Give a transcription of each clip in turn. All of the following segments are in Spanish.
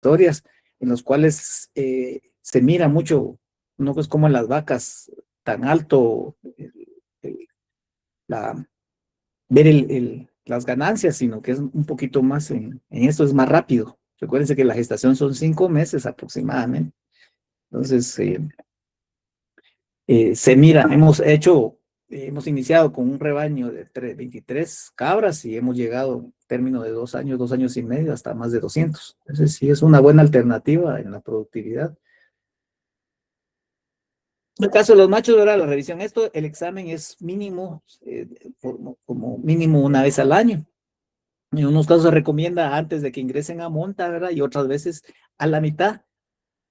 historias en las cuales se mira mucho, no es como en las vacas tan alto el- la, ver las ganancias, sino que es un poquito más en esto es más rápido. Recuérdense que la gestación son 5 meses aproximadamente. Entonces, se mira, hemos iniciado con un rebaño de 23 cabras y hemos llegado en término de 2 años, 2 años y medio, hasta más de 200. Entonces, sí es una buena alternativa en la productividad. En el caso de los machos, ¿verdad? La revisión, el examen es mínimo, como mínimo una vez al año. En unos casos se recomienda antes de que ingresen a monta, ¿verdad? Y otras veces a la mitad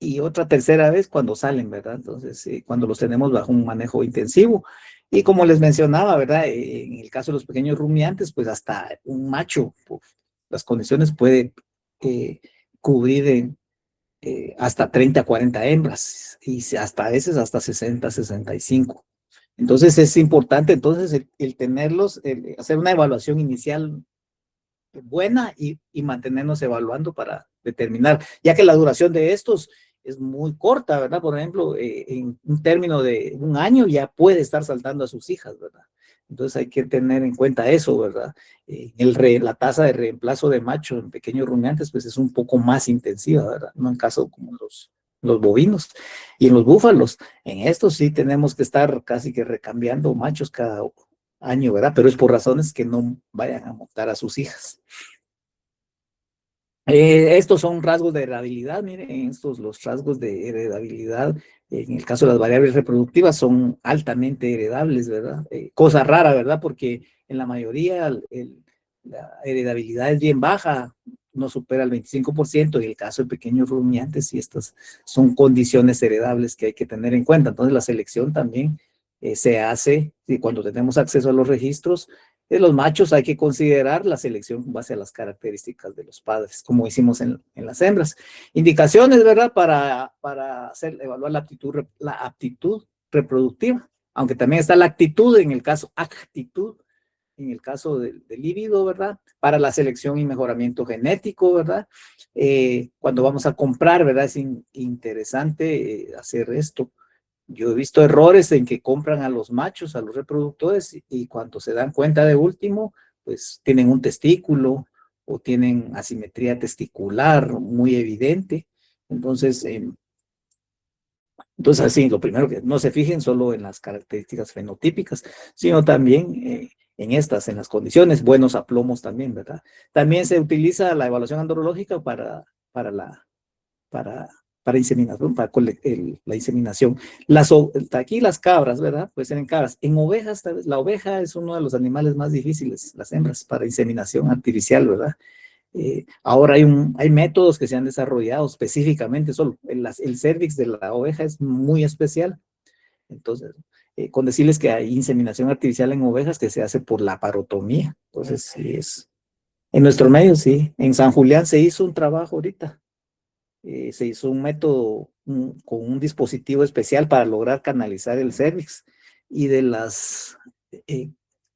y otra tercera vez cuando salen, ¿verdad? Entonces, cuando los tenemos bajo un manejo intensivo. Y como les mencionaba, ¿verdad? En el caso de los pequeños rumiantes, pues hasta un macho, por las condiciones puede cubrir hasta 30, 40 hembras y hasta a veces hasta 60, 65. Entonces es importante entonces el tenerlos, hacer una evaluación inicial buena y mantenernos evaluando para determinar, ya que la duración de estos es muy corta, ¿verdad? Por ejemplo, en un término de un año ya puede estar saltando a sus hijas, ¿verdad? Entonces hay que tener en cuenta eso, ¿verdad? La tasa de reemplazo de macho en pequeños rumiantes pues es un poco más intensiva, ¿verdad? No en caso como los bovinos y en los búfalos. En estos sí tenemos que estar casi que recambiando machos cada año, ¿verdad? Pero es por razones que no vayan a montar a sus hijas. Estos son rasgos de heredabilidad, miren, estos los rasgos de heredabilidad, en el caso de las variables reproductivas, son altamente heredables, ¿verdad? Cosa rara, ¿verdad? Porque en la mayoría la heredabilidad es bien baja, no supera el 25%, en el caso de pequeños rumiantes, y estas son condiciones heredables que hay que tener en cuenta. Entonces, la selección también se hace, y cuando tenemos acceso a los registros, de los machos hay que considerar la selección con base a las características de los padres, como hicimos en las hembras. Indicaciones, ¿verdad? Para evaluar la aptitud reproductiva, aunque también está la actitud en el caso, actitud en el caso del líbido, ¿verdad? Para la selección y mejoramiento genético, ¿verdad? Cuando vamos a comprar, ¿verdad? Es interesante hacer esto. Yo he visto errores en que compran a los machos, a los reproductores, y cuando se dan cuenta de último, pues tienen un testículo o tienen asimetría testicular muy evidente. Entonces, así, lo primero que no se fijen solo en las características fenotípicas, sino también en las condiciones, buenos aplomos también, ¿verdad? También se utiliza la evaluación andrológica para la para, para inseminación, la inseminación. Aquí las cabras, ¿verdad? Pueden ser en cabras. En ovejas, tal vez, la oveja es uno de los animales más difíciles, las hembras, para inseminación artificial, ¿verdad? Ahora hay métodos que se han desarrollado específicamente, solo el cervix de la oveja es muy especial. Entonces, con decirles que hay inseminación artificial en ovejas que se hace por la parotomía. Entonces, sí es. En nuestro medio, sí. En San Julián se hizo un trabajo ahorita, se hizo un método con un dispositivo especial para lograr canalizar el cervix. Y de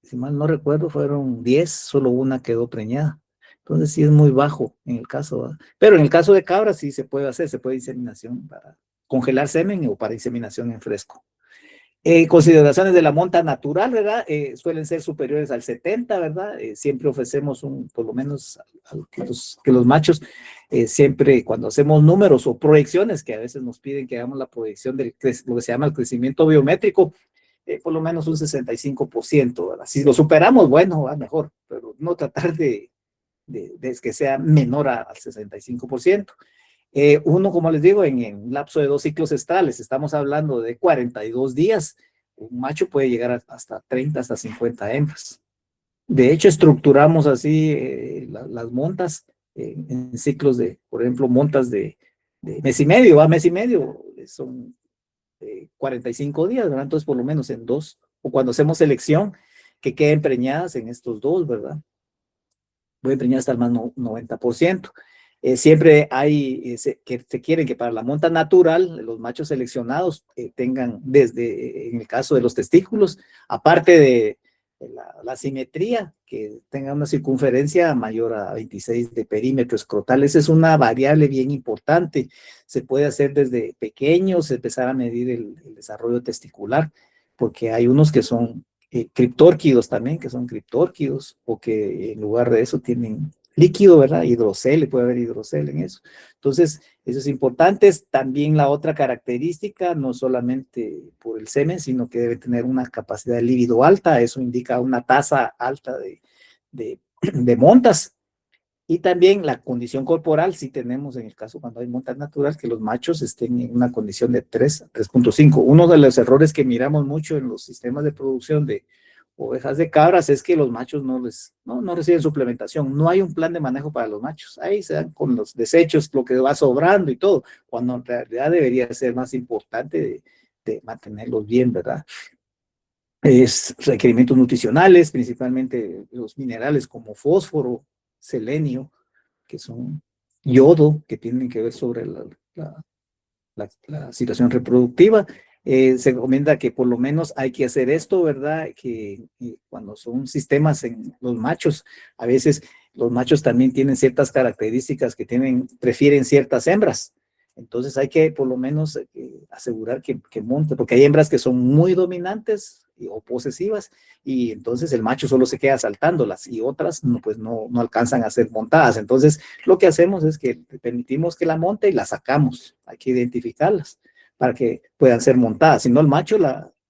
si mal no recuerdo, fueron 10, solo una quedó preñada. Entonces sí es muy bajo en el caso, ¿verdad? Pero en el caso de cabras sí se puede hacer, se puede inseminación para congelar semen o para inseminación en fresco. Consideraciones de la monta natural, ¿verdad? Suelen ser superiores al 70, ¿verdad? Siempre ofrecemos por lo menos que los machos, siempre cuando hacemos números o proyecciones, que a veces nos piden que hagamos la proyección de lo que se llama el crecimiento biométrico, por lo menos un 65%, ¿verdad? Si lo superamos, bueno, va mejor, pero no tratar de que sea menor al 65%. Uno, como les digo, en un lapso de 2 ciclos estrales, estamos hablando de 42 días, un macho puede llegar hasta 30, hasta 50 hembras. De hecho, estructuramos así las montas en ciclos por ejemplo, montas de mes y medio, va mes y medio, son 45 días, ¿verdad? Entonces, por lo menos en dos, o cuando hacemos selección, que queden preñadas en estos dos, ¿verdad? Pueden preñar hasta el más 90%. Siempre que se quieren que para la monta natural los machos seleccionados tengan en el caso de los testículos, aparte la simetría, que tenga una circunferencia mayor a 26 de perímetro escrotal. Esa es una variable bien importante. Se puede hacer desde pequeños, empezar a medir el desarrollo testicular, porque hay unos que son criptórquidos también, que son criptórquidos, o que en lugar de eso tienen líquido, ¿verdad? Hidrocele, puede haber hidrocele en eso. Entonces, eso es importante. También la otra característica, no solamente por el semen, sino que debe tener una capacidad de líbido alta. Eso indica una tasa alta de montas. Y también la condición corporal, si tenemos en el caso cuando hay monta natural, que los machos estén en una condición de 3 a 3.5. Uno de los errores que miramos mucho en los sistemas de producción de ovejas de cabras es que los machos no reciben suplementación. No hay un plan de manejo para los machos. Ahí se dan con los desechos, lo que va sobrando y todo, cuando en realidad debería ser más importante de mantenerlos bien, ¿verdad? Es requerimientos nutricionales, principalmente los minerales como fósforo, selenio, que son yodo, que tienen que ver sobre la situación reproductiva. Se recomienda que por lo menos hay que hacer esto, ¿verdad? Que cuando son sistemas en los machos, a veces los machos también tienen ciertas características que prefieren ciertas hembras. Entonces hay que por lo menos asegurar que monte, porque hay hembras que son muy dominantes o posesivas, y entonces el macho solo se queda saltándolas, y otras pues no alcanzan a ser montadas. Entonces lo que hacemos es que permitimos que la monte y la sacamos. Hay que identificarlas para que puedan ser montadas. Si no, el macho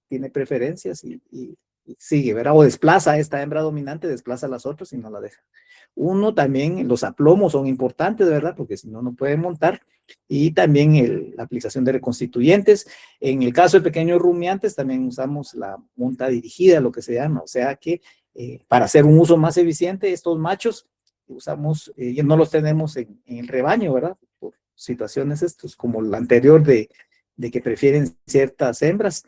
tiene preferencias y sigue, ¿verdad? O desplaza a esta hembra dominante, desplaza a las otras y no la deja. Uno también, los aplomos son importantes, ¿verdad? Porque si no, no pueden montar. Y también la aplicación de reconstituyentes. En el caso de pequeños rumiantes, también usamos la monta dirigida, lo que se llama. O sea que para hacer un uso más eficiente, estos machos usamos, no los tenemos en el rebaño, ¿verdad? Por situaciones estos, como la anterior de que prefieren ciertas hembras.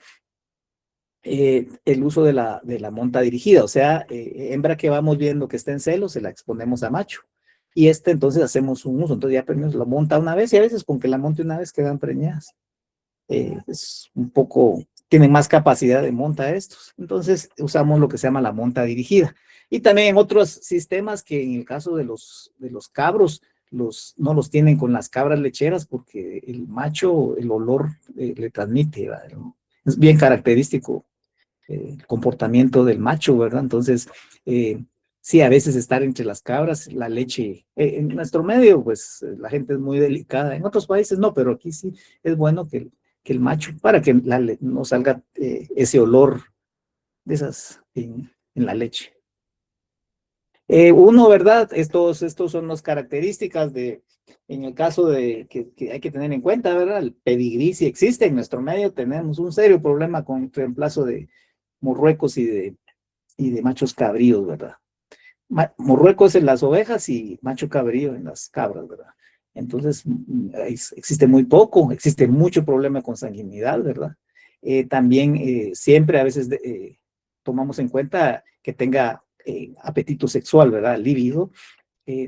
El uso de la monta dirigida, o sea, hembra que vamos viendo que está en celo, se la exponemos a macho. Y entonces hacemos un uso, entonces ya primero la monta una vez, y a veces con que la monte una vez quedan preñadas. Es un poco, tienen más capacidad de monta estos. Entonces usamos lo que se llama la monta dirigida. Y también en otros sistemas que en el caso de los cabros, no los tienen con las cabras lecheras porque el macho, el olor le transmite, ¿verdad? Es bien característico el comportamiento del macho, ¿verdad? Entonces, sí, a veces estar entre las cabras, la leche, en nuestro medio, pues la gente es muy delicada, en otros países no, pero aquí sí es bueno que el macho, para que no salga ese olor de esas en la leche. Uno, ¿verdad? Estos son las características en el caso de que hay que tener en cuenta, ¿verdad? El pedigrí, si existe en nuestro medio, tenemos un serio problema con reemplazo de morruecos y de machos cabríos, ¿verdad? Morruecos en las ovejas y macho cabrío en las cabras, ¿verdad? Entonces, existe muy poco, existe mucho problema con sanguinidad, ¿verdad? También siempre a veces tomamos en cuenta que tenga apetito sexual, ¿verdad? Libido.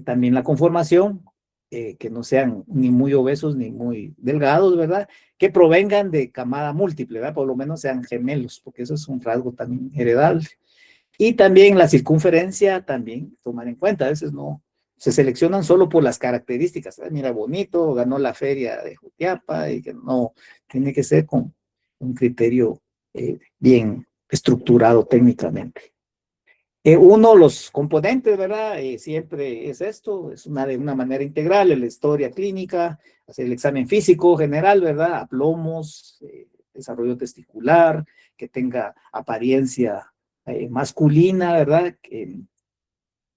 También la conformación, que no sean ni muy obesos ni muy delgados, ¿verdad? Que provengan de camada múltiple, ¿verdad? Por lo menos sean gemelos, porque eso es un rasgo también heredable. Y también la circunferencia, también tomar en cuenta, a veces no, se seleccionan solo por las características. Mira, bonito, ganó la feria de Jutiapa, y que no, tiene que ser con un criterio bien estructurado técnicamente. Los componentes, ¿verdad? Siempre es esto, es de una manera integral, la historia clínica, hacer el examen físico general, ¿verdad? Aplomos, desarrollo testicular, que tenga apariencia masculina, ¿verdad?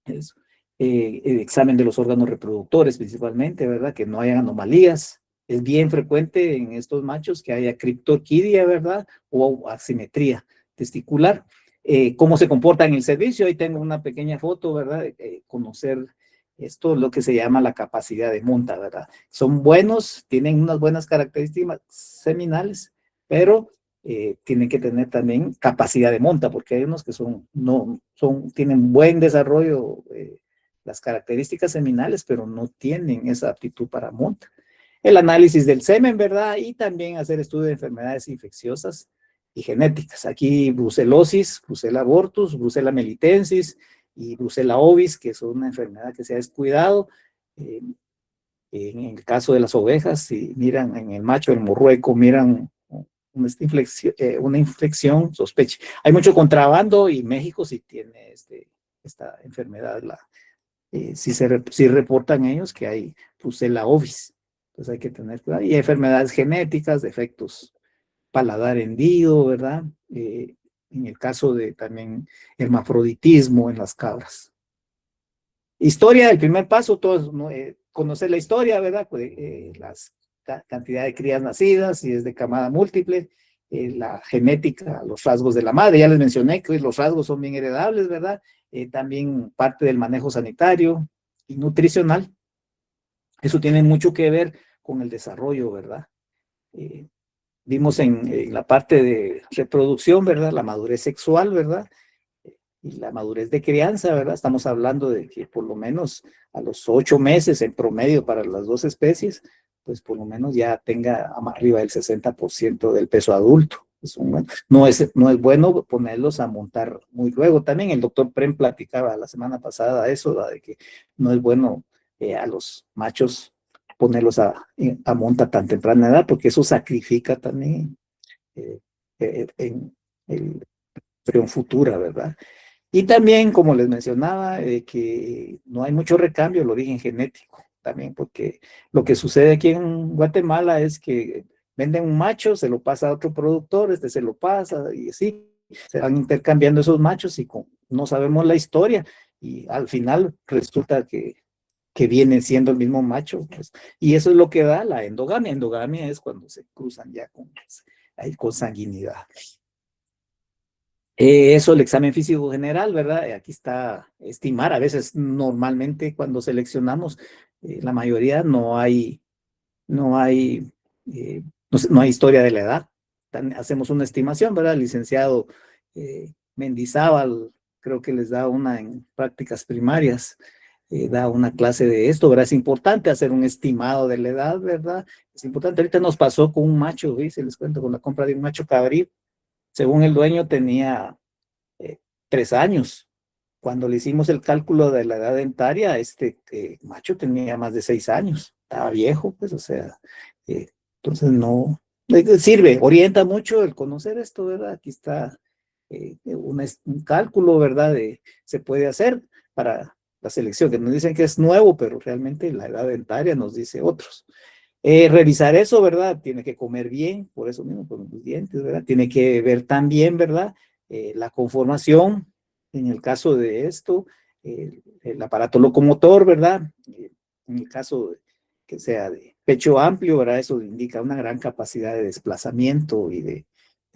Es, el examen de los órganos reproductores principalmente, ¿verdad? Que no haya anomalías. Es bien frecuente en estos machos que haya criptorquidia, ¿verdad? O asimetría testicular. Cómo se comporta en el servicio. Ahí tengo una pequeña foto, ¿verdad? Conocer esto, lo que se llama la capacidad de monta, ¿verdad? Son buenos, tienen unas buenas características seminales, pero tienen que tener también capacidad de monta, porque hay unos que tienen buen desarrollo, las características seminales, pero no tienen esa aptitud para monta. El análisis del semen, ¿verdad? Y también hacer estudio de enfermedades infecciosas, y genéticas. Aquí brucelosis, Brucella abortus, Brucella melitensis y Brucella ovis, que es una enfermedad que se ha descuidado. Eh, en el caso de las ovejas, si miran en el macho, el morrueco, miran una infección sospecha. Hay mucho contrabando y México sí tiene esta enfermedad. Sí reportan ellos que hay Brucella ovis. Entonces hay que tener cuidado. Y enfermedades genéticas, defectos paladar hendido, ¿verdad? En el caso de también hermafroditismo en las cabras. Historia, el primer paso, todos ¿no? Conocer la historia, ¿verdad? Pues, cantidad de crías nacidas, si es de camada múltiple, la genética, los rasgos de la madre, ya les mencioné que los rasgos son bien heredables, ¿verdad? También parte del manejo sanitario y nutricional, eso tiene mucho que ver con el desarrollo, ¿verdad? Vimos en la parte de reproducción, ¿verdad? La madurez sexual, ¿verdad? Y la madurez de crianza, ¿verdad? Estamos hablando de que por lo menos a los 8 meses en promedio para las dos especies, pues por lo menos ya tenga arriba del 60% del peso adulto. No es bueno ponerlos a montar muy luego. También el doctor Prem platicaba la semana pasada eso, ¿verdad? De que no es bueno a los machos ponerlos a monta tan temprana edad, porque eso sacrifica también en el embrión futura, ¿verdad? Y también, como les mencionaba, que no hay mucho recambio el origen genético, también porque lo que sucede aquí en Guatemala es que venden un macho, se lo pasa a otro productor, este se lo pasa y así, se van intercambiando esos machos y no sabemos la historia y al final resulta que viene siendo el mismo macho, pues, y eso es lo que da la endogamia. Endogamia es cuando se cruzan ya con consanguinidad. Eso, el examen físico general, ¿verdad? Aquí está estimar, a veces normalmente cuando seleccionamos, la mayoría no hay, no hay historia de la edad. Hacemos una estimación, ¿verdad? El licenciado Mendizábal, creo que les da una en prácticas primarias, da una clase de esto, ¿verdad? Es importante hacer un estimado de la edad, ¿verdad? Es importante. Ahorita nos pasó con un macho, ¿sí? Les cuento, con la compra de un macho cabrío. Según el dueño tenía 3 años. Cuando le hicimos el cálculo de la edad dentaria, este macho tenía más de 6 años, estaba viejo, pues, o sea, entonces no, sirve, orienta mucho el conocer esto, ¿verdad? Aquí está un cálculo, ¿verdad? Se puede hacer para la selección, que nos dicen que es nuevo, pero realmente la edad dentaria nos dice otros. Revisar eso, ¿verdad? Tiene que comer bien, por eso mismo, por los dientes, ¿verdad? Tiene que ver también, ¿verdad? La conformación, en el caso de esto, el aparato locomotor, ¿verdad? En el caso que sea de pecho amplio, ¿verdad? Eso indica una gran capacidad de desplazamiento y de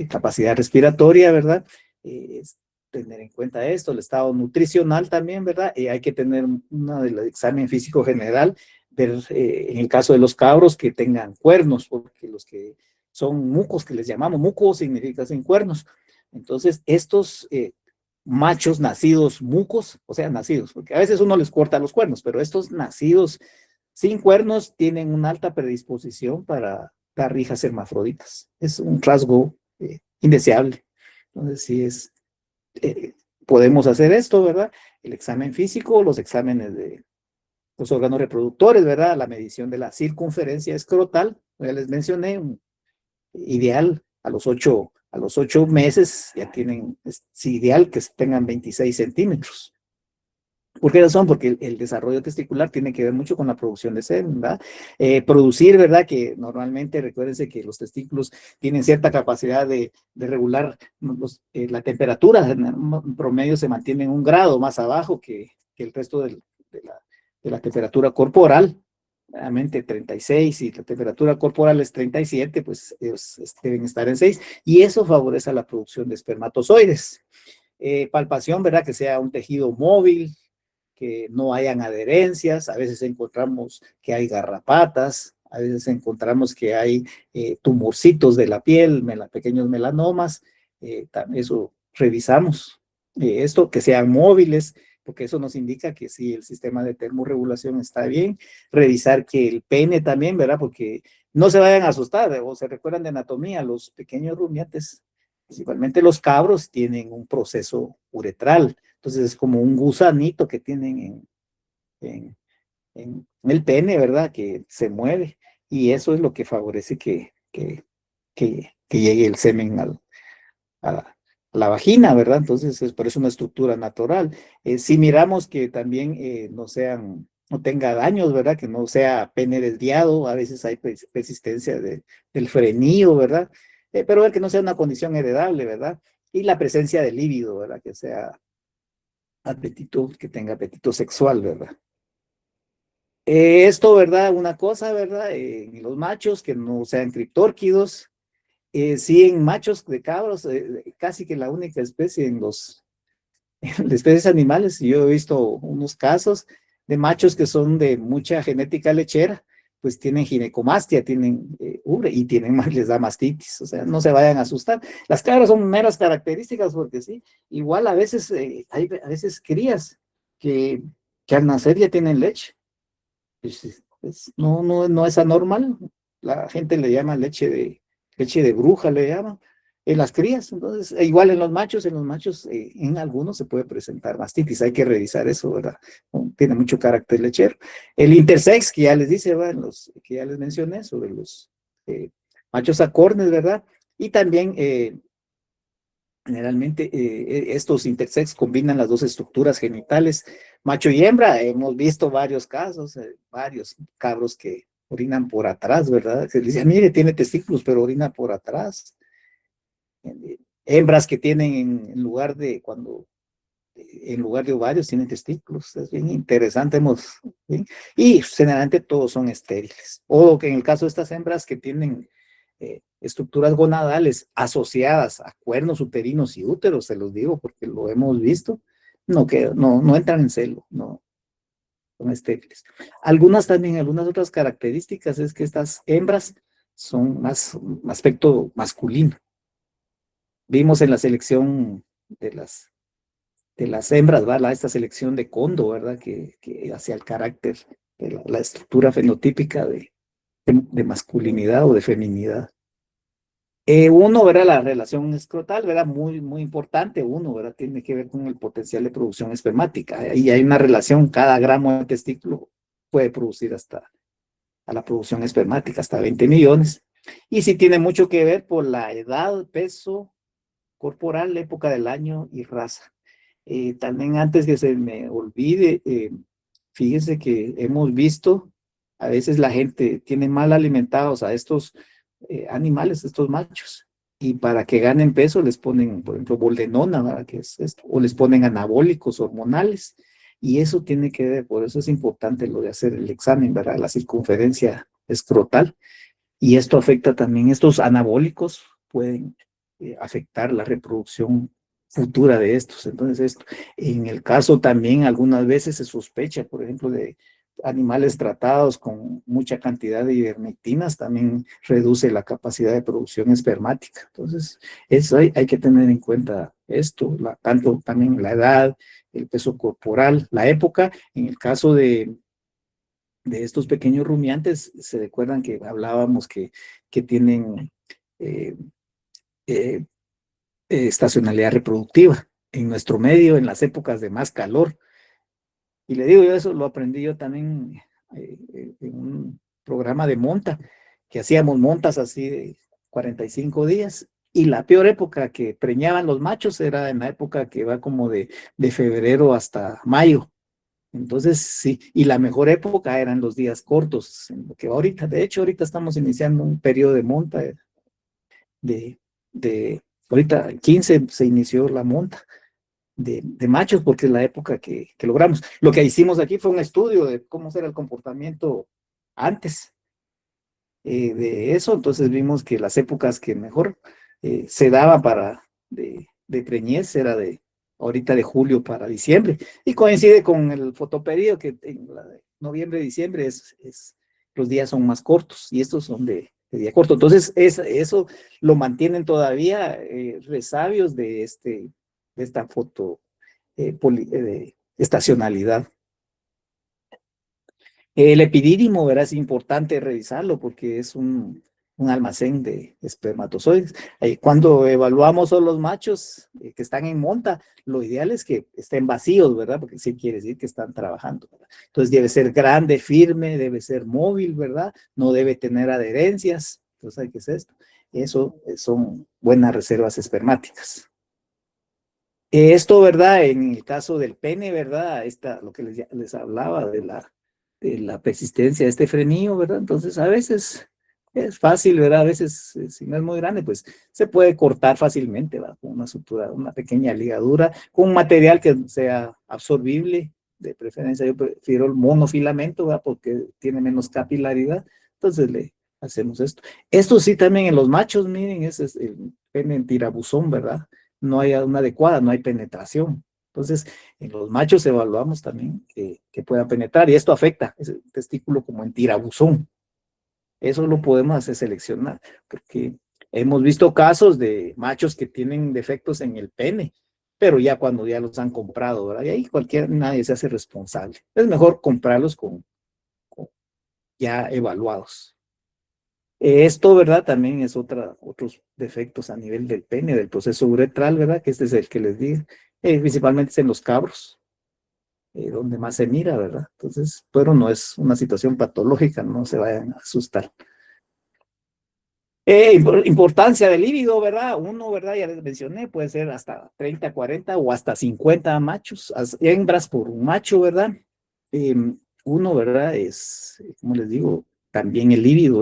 capacidad respiratoria, ¿verdad? Es tener en cuenta esto, el estado nutricional también, ¿verdad? Hay que tener del examen físico general, ver en el caso de los cabros que tengan cuernos, porque los que son mucos, que les llamamos mucos, significa sin cuernos. Entonces, estos machos nacidos mucos, o sea, nacidos, porque a veces uno les corta los cuernos, pero estos nacidos sin cuernos tienen una alta predisposición para dar hijas hermafroditas. Es un rasgo indeseable. Entonces, sí eh, podemos hacer esto, ¿verdad? El examen físico, los exámenes de los órganos reproductores, ¿verdad? La medición de la circunferencia escrotal, ya les mencioné, ideal a los ocho meses ya tienen, es ideal que tengan 26 centímetros. ¿Por qué razón? Porque el desarrollo testicular tiene que ver mucho con la producción de semen, ¿verdad? Producir, ¿verdad? Que normalmente, recuérdense que los testículos tienen cierta capacidad de regular la temperatura, en promedio se mantiene en 1 grado más abajo que el resto de la temperatura corporal, realmente 36, y la temperatura corporal es 37, pues ellos deben estar en 6, y eso favorece la producción de espermatozoides. Palpación, ¿verdad? Que sea un tejido móvil, que no hayan adherencias, a veces encontramos que hay garrapatas, a veces encontramos que hay tumorcitos de la piel, pequeños melanomas, eso revisamos. Esto, que sean móviles, porque eso nos indica que sí, el sistema de termorregulación está bien. Revisar que el pene también, ¿verdad? Porque no se vayan a asustar, o se recuerdan de anatomía, los pequeños rumiantes Principalmente los cabros tienen un proceso uretral, entonces es como un gusanito que tienen en, en el pene, ¿verdad? Que se mueve y eso es lo que favorece que llegue el semen a la vagina, ¿verdad? Entonces es por eso una estructura natural. Si miramos que también no tenga daños, ¿verdad? Que no sea pene desviado, a veces hay persistencia del frenillo, ¿verdad? Pero ver que no sea una condición heredable, ¿verdad? Y la presencia de líbido, ¿verdad? Que sea apetito, que tenga apetito sexual, ¿verdad? Esto, ¿verdad? Una cosa, ¿verdad? En los machos que no sean criptórquidos, sí en machos de cabros, casi que la única especie en las especies animales, yo he visto unos casos de machos que son de mucha genética lechera, pues tienen ginecomastia, tienen ubre y tienen, les da mastitis, o sea, no se vayan a asustar. Las cabras son meras características porque sí, igual a veces hay a veces crías que, que al nacer ya tienen leche. No es anormal. La gente le llama leche de bruja, le llaman, en las crías. Entonces, igual en los machos, en algunos se puede presentar mastitis. Hay que revisar eso, ¿verdad? Tiene mucho carácter lechero. El intersex, que ya les dice, ¿verdad? Que ya les mencioné sobre los machos acornes, ¿verdad? Y también generalmente estos intersex combinan las dos estructuras genitales, macho y hembra. Hemos visto varios casos, varios cabros que orinan por atrás, ¿verdad? Se les dice, mire, tiene testículos, pero orina por atrás. Hembras que tienen en lugar de ovarios tienen testículos. Es bien interesante. ¿Sí? Y generalmente todos son estériles. O que en el caso de estas hembras que tienen estructuras gonadales asociadas a cuernos uterinos y úteros, se los digo porque lo hemos visto, no entran en celo, no son estériles. Algunas otras características es que estas hembras son más aspecto masculino. Vimos en la selección de las hembras, ¿verdad? Esta selección de Kondo, ¿verdad? Que hacia el carácter, de la estructura fenotípica de masculinidad o de feminidad. Uno, ¿verdad? La relación escrotal, ¿verdad? Muy importante. Uno, ¿verdad? Tiene que ver con el potencial de producción espermática. Y hay una relación, cada gramo de testículo puede producir hasta a la producción espermática, hasta 20 millones. Y sí tiene mucho que ver por la edad, peso corporal, época del año y raza. También antes que se me olvide, fíjese que hemos visto, a veces la gente tiene mal alimentados a estos animales, estos machos, y para que ganen peso les ponen, por ejemplo, boldenona, ¿verdad? Que es esto, o les ponen anabólicos hormonales, y eso tiene que ver, por eso es importante lo de hacer el examen, ¿verdad? La circunferencia escrotal, y esto afecta también, estos anabólicos pueden afectar la reproducción futura de estos. Entonces, en el caso también algunas veces se sospecha, por ejemplo, de animales tratados con mucha cantidad de ivermectinas, también reduce la capacidad de producción espermática. Entonces, eso hay que tener en cuenta esto, tanto también la edad, el peso corporal, la época. En el caso de estos pequeños rumiantes, se recuerdan que hablábamos que tienen eh, eh, estacionalidad reproductiva en nuestro medio, en las épocas de más calor. Y le digo yo, eso lo aprendí yo también en un programa de monta, que hacíamos montas así de 45 días. Y la peor época que preñaban los machos era en la época que va como de febrero hasta mayo. Entonces, sí, y la mejor época eran los días cortos, en lo que va ahorita, de hecho, ahorita estamos iniciando un periodo de monta, de, ahorita el 15 se inició la monta de machos, porque es la época que logramos. Lo que hicimos aquí fue un estudio de cómo era el comportamiento antes de eso, entonces vimos que las épocas que mejor se daba de preñez era de ahorita de julio para diciembre, y coincide con el fotoperiodo que en noviembre, diciembre los días son más cortos, y estos son de día corto. Entonces, eso lo mantienen todavía resabios de esta foto de estacionalidad. El epidídimo, ¿verdad? Es importante revisarlo porque es un almacén de espermatozoides. Cuando evaluamos a los machos que están en monta, lo ideal es que estén vacíos, ¿verdad? Porque sí quiere decir que están trabajando, ¿verdad? Entonces debe ser grande, firme, debe ser móvil, ¿verdad? No debe tener adherencias. Entonces hay que hacer esto. Eso son buenas reservas espermáticas. Esto, ¿verdad? En el caso del pene, ¿verdad? Lo que les hablaba de la persistencia de este frenillo, ¿verdad? Entonces, a veces es fácil, ¿verdad? A veces, si no es muy grande, pues se puede cortar fácilmente, ¿verdad? Con una sutura, una pequeña ligadura, con un material que sea absorbible. De preferencia, yo prefiero el monofilamento, ¿verdad? Porque tiene menos capilaridad. Entonces, le hacemos esto. Esto sí también en los machos, miren, ese es el pene en tirabuzón, ¿verdad? No hay una adecuada, no hay penetración. Entonces, en los machos evaluamos también que puedan penetrar y esto afecta ese testículo como en tirabuzón. Eso lo podemos hacer seleccionar, porque hemos visto casos de machos que tienen defectos en el pene, pero ya cuando ya los han comprado, ¿verdad? Y ahí nadie se hace responsable. Es mejor comprarlos con ya evaluados. Esto, ¿verdad? También es otros defectos a nivel del pene, del proceso uretral, ¿verdad? Que este es el que les digo. Principalmente es en los cabros, donde más se mira, ¿verdad? Entonces, pero no es una situación patológica, no se vayan a asustar. Importancia del líbido, ¿verdad? Uno, ¿verdad? Ya les mencioné, puede ser hasta 30, 40 o hasta 50 machos, hembras por un macho, ¿verdad? Eh, Uno, ¿verdad? Como les digo, también el líbido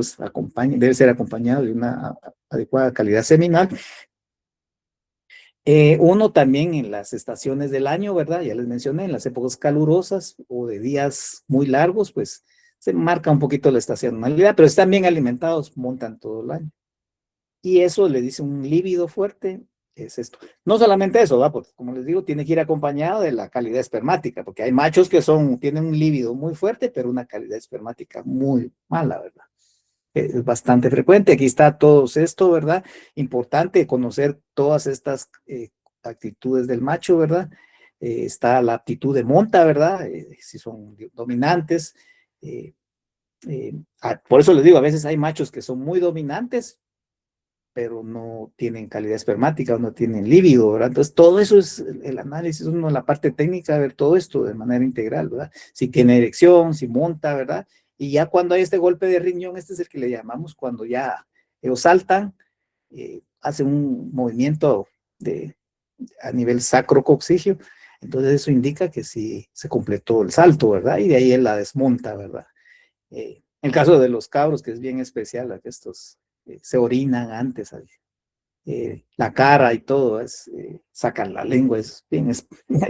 debe ser acompañado de una adecuada calidad seminal. Uno también en las estaciones del año, ¿verdad? Ya les mencioné, en las épocas calurosas o de días muy largos, pues se marca un poquito la estacionalidad, pero están bien alimentados, montan todo el año. Y eso le dice un líbido fuerte, es esto. No solamente eso, ¿verdad? Porque como les digo, tiene que ir acompañado de la calidad espermática, porque hay machos que tienen un líbido muy fuerte, pero una calidad espermática muy mala, ¿verdad? Es bastante frecuente. Aquí está todo esto, ¿verdad? Importante conocer todas estas actitudes del macho, ¿verdad? Está la actitud de monta, ¿verdad? Si son dominantes. eh, por eso les digo, a veces hay machos que son muy dominantes, pero no tienen calidad espermática o no tienen líbido, ¿verdad? Entonces, todo eso es el análisis, uno, la parte técnica, ver todo esto de manera integral, ¿verdad? Si tiene erección, si monta, ¿verdad? Y ya cuando hay este golpe de riñón, este es el que le llamamos cuando ya ellos saltan, hacen un movimiento a nivel sacrococcigio, entonces eso indica que sí se completó el salto, ¿verdad? Y de ahí él la desmonta, ¿verdad? El caso de los cabros, que es bien especial, que estos se orinan antes, la cara y todo, sacan la lengua, es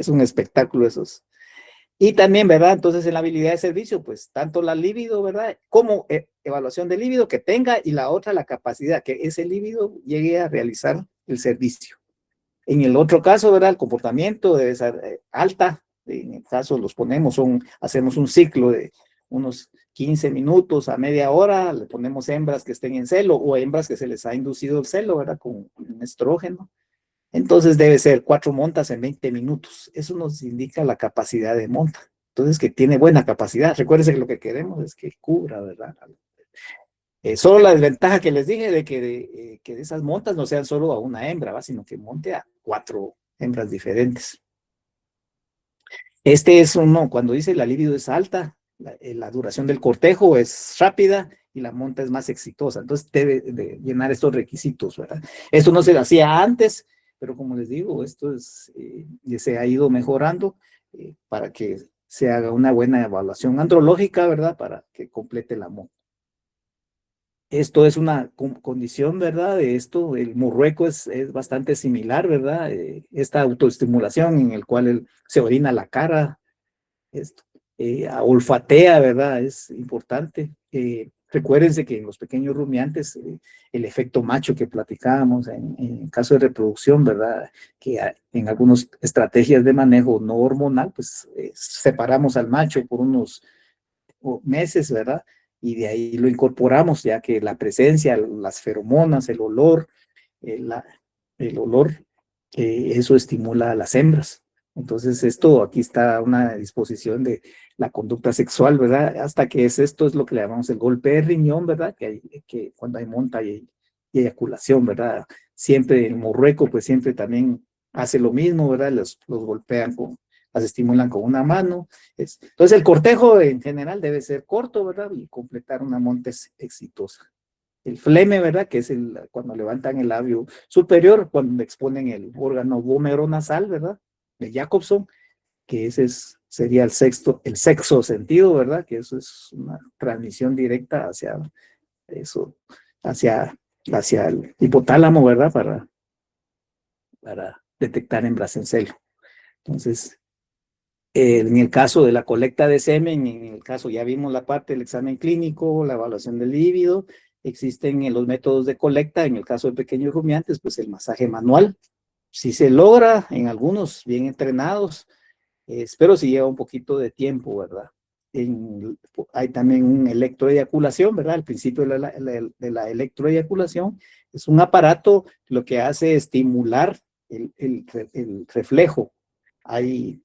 un espectáculo esos. Y también, ¿verdad? Entonces, en la habilidad de servicio, pues tanto la libido, ¿verdad? Como evaluación de libido que tenga y la otra, la capacidad que ese libido llegue a realizar el servicio. En el otro caso, ¿verdad? El comportamiento debe ser alta. En el caso hacemos un ciclo de unos 15 minutos a media hora, le ponemos hembras que estén en celo o hembras que se les ha inducido el celo, ¿verdad? Con un estrógeno. Entonces debe ser 4 montas en 20 minutos. Eso nos indica la capacidad de monta. Entonces, que tiene buena capacidad. Recuérdense que lo que queremos es que cubra, ¿verdad? Solo la desventaja que les dije de que de esas montas no sean solo a una hembra, ¿va? Sino que monte a 4 hembras diferentes. Este es uno, cuando dice la libido es alta, la duración del cortejo es rápida y la monta es más exitosa. Entonces debe de llenar estos requisitos, ¿verdad? Esto no se hacía antes, pero como les digo, se ha ido mejorando para que se haga una buena evaluación andrológica, ¿verdad? Para que complete la monta. Esto es una condición, ¿verdad? De esto, el murrueco es bastante similar, ¿verdad? Esta autoestimulación en el cual él se orina la cara, esto, olfatea, ¿verdad? Es importante. Recuérdense que en los pequeños rumiantes, el efecto macho que platicábamos en caso de reproducción, ¿verdad? Que en algunas estrategias de manejo no hormonal, pues separamos al macho por unos meses, ¿verdad? Y de ahí lo incorporamos, ya que la presencia, las feromonas, el olor, eh, la, el olor, eso estimula a las hembras. Entonces, esto, aquí está una disposición de la conducta sexual, ¿verdad? Hasta que esto es lo que le llamamos el golpe de riñón, ¿verdad? Que cuando hay monta y eyaculación, ¿verdad? Siempre el morrueco, pues siempre también hace lo mismo, ¿verdad? Los golpean las estimulan con una mano. Entonces, el cortejo en general debe ser corto, ¿verdad? Y completar una monta exitosa. El fleme, ¿verdad? Que es cuando levantan el labio superior, cuando exponen el órgano nasal, ¿verdad? De Jacobson, que sería el sexto sentido, ¿verdad? Que eso es una transmisión directa hacia eso, hacia, hacia el hipotálamo, ¿verdad? Para detectar hembras en celo. Entonces, en el caso de la colecta de semen, en el caso, ya vimos la parte del examen clínico, la evaluación del líbido, existen los métodos de colecta, en el caso de pequeños rumiantes, pues el masaje manual, si se logra en algunos bien entrenados, pero sí lleva un poquito de tiempo, ¿verdad? Hay también un electroeyaculación, ¿verdad? Al principio de la electroeyaculación es un aparato que lo que hace es estimular el reflejo. Hay